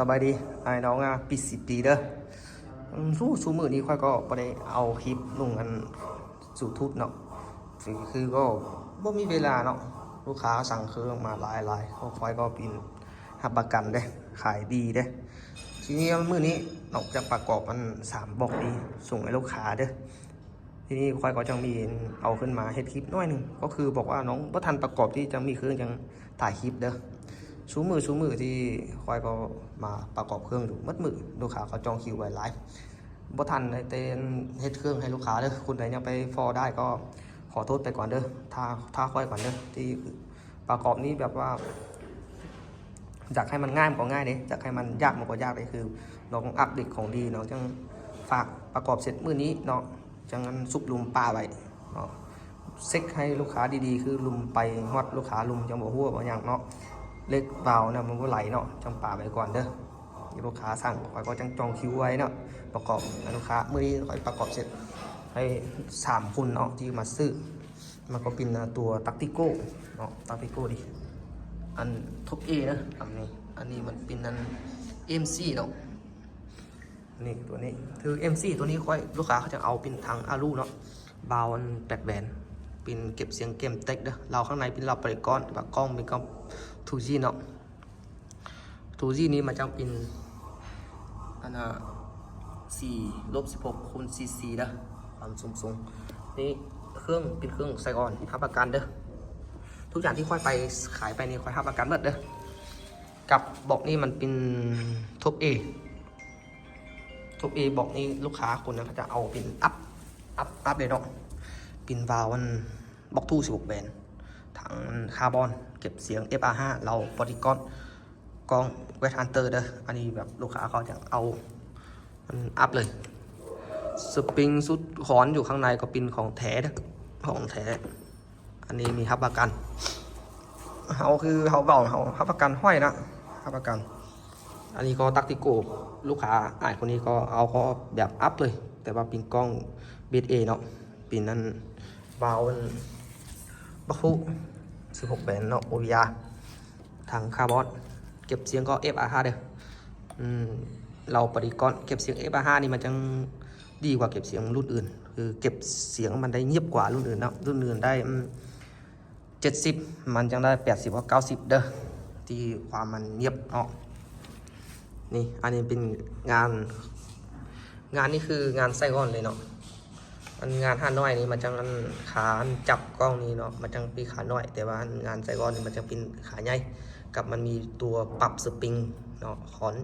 สบายดีไอ้น้องปิด10 ปีเด้อสู้มือนี้ค่อยก็บ่ได้เอาคลิปลงกันสู่ทุบเนาะคือก็บ่มีเวลาเนาะลูกค้าสั่งเครื่องมาหลายเขาค่อยก็ปินรับประกันเด้ขายดีเด้ทีนี้มือนี้นอกจากประกอบมัน3บอกดีส่งให้ลูกค้าเด้อทีนี้ค่อยก็จังมีเอาขึ้นมาเฮ็ดคลิปน้อยนึงก็คือบอกว่าน้องบ่ทันประกอบที่จะมีเครื่องจังถ่ายคลิปเด้อชูมือที่คอยก็มาประกอบเครื่องอยู่มัดมือลูกค้าเขาจองคิวไว้ไลฟ์บ่ทันในเต้นเฮ็ดเครื่องให้ลูกค้าเด้อคุณไหนยังไปฟอได้ก็ขอโทษไปก่อนเด้อถ้าค่อยก่อนเด้อที่ประกอบนี้แบบว่าอยากให้มันง่ายมันก็ง่ายเด้อยากให้มันยากมันก็ยากเลยคือน้องอัปเดตของดีน้องจังฝากประกอบเสร็จมื้อนี้เนาะจังงั้นซุปลุมปลาไว้เนาะเซ็กให้ลูกค้าดีๆคือลุมไปฮอดลูกค้าลุมจังบ่ฮู้ว่าอย่างเนาะเล็กเบาเนี่ยมันก็ไหลเนาะจังป่าไปก่อนเด้อลูกค้าสั่งคอยก็จังจองคิวไว้เนาะประกอบลูกค้าเมื่อนี้คอยประกอบเสร็จให้3 คนเนาะที่มาซื้อมันก็เป็นตัวตักติโก้เนาะตักติโก้ดิอันท็อปเอนะอันนี้มันเป็นอัน MC เนาะนี่ตัวนี้คือ MC ตัวนี้ค่อยลูกค้าเขาจะเอาเป็นทางอารูเนาะบาวอัน8 แบนเป็นเก็บเสียงเกมเต็กเด้อเราข้างในเป็นเราปริก้อนแบบกล้องเป็นกล้อง2G เนาะ 2G นี้มันจะเป็นอัน4-16 คูณ cc นะความสูงนี่เครื่องเป็นเครื่องไซออนรับประกันเด้อทุกอย่างที่ค่อยไปขายไปนี่ค่อยรับประกันหมดเด้อกับบอกนี่มันเป็นท็อปเอบอกนี่ลูกค้าคนนั้นเขาจะเอาเป็นอัพเลยเนาะเป็นวาล์วบอกทู16 แบนถังคาร์บอนเก็บเสียง FR5 เราบอดี้ก้อนกล้องเวทฮันเตอร์เด้ออันนี้แบบลูกค้าเขาจะเอามันอัพเลยสปริงสุดขอนอยู่ข้างในก็เป็นของแท้เด้อของแท้อันนี้มีรับประกันเขาคือเขาเบาเขารับประกันห้อยนะรับประกันอันนี้ก็ตักติโก้ลูกค้าคนนี้ก็เอาเขาแบบอัพเลยแต่ว่าเป็นกล้องเบสเอเนาะเป็นนั้นเบาบักฟู16 แบนเนาะ OVR ถังคาร์บอนเก็บเสียงก็ FR5 เด้อเราปฏิกรเก็บเสียง FR5 นี่มันจังดีกว่าเก็บเสียงรุ่นอื่นคือเก็บเสียงมันได้เงียบกว่ารุ่นอื่นเนาะรุ่นอื่นได้70มันจังได้80ว่า90เด้อที่ความมันเงียบเนาะนี่อันนี้เป็นงานนี่คืองานไส้ก้อนเลยเนาะมันงานห้าน้อยนี่มันจังขาจับกล้องนี่เนาะมันจังปีขาน้อยแต่ว่างานไส้ก้อนนี่มันจะเป็นขาใหญ่กับมันมีตัวปรับสปริงเนาะขอน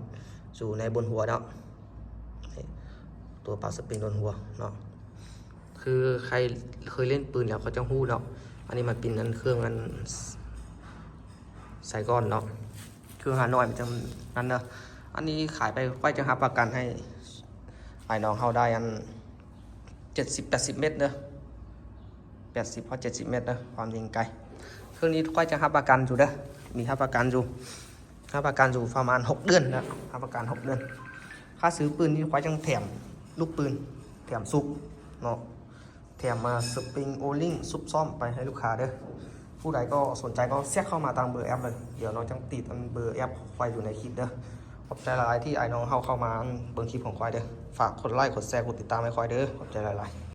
อยู่ในบนหัวเนาะตัวปรับสปริงบนหัวเนาะคือใครเคยเล่นปืนแล้วเขาจะฮู้เนาะอันนี้มันเป็นอันเครื่องอันไส้ก้อนเนาะเครื่องห้าน้อยมันจังนั่นเนาะอันนี้ขายไปค่อยจะรับประกันให้ไอ้น้องเขาได้อัน70-80 เมตรเนอะ80 เพราะ 70 เมตรเนอะความยิงไกลเครื่องนี้ค่อยจะรับประกันอยู่เด้อมีรับประกันอยู่ประมาณ6 เดือนนะรับประกัน6 เดือนค่าซื้อปืนนี่ค่อยจังแถมลูกปืนแถมซุปเนาะแถมมาสปริงโอลิงซุปซ่อมไปให้ลูกค้าเด้อผู้ใดก็สนใจก็แทรกเข้ามาตามเบอร์แอปเลยเดี๋ยวน้องจังติดเบอร์แอปไว้อยู่ในคลิปเด้อขอบใจหลายๆที่ไอ้น้องเข้ามาเบิ่งคลิปของควายเด้อฝากกดไลค์กดแชร์กดติดตามให้ควายเด้อขอบใจหลายๆ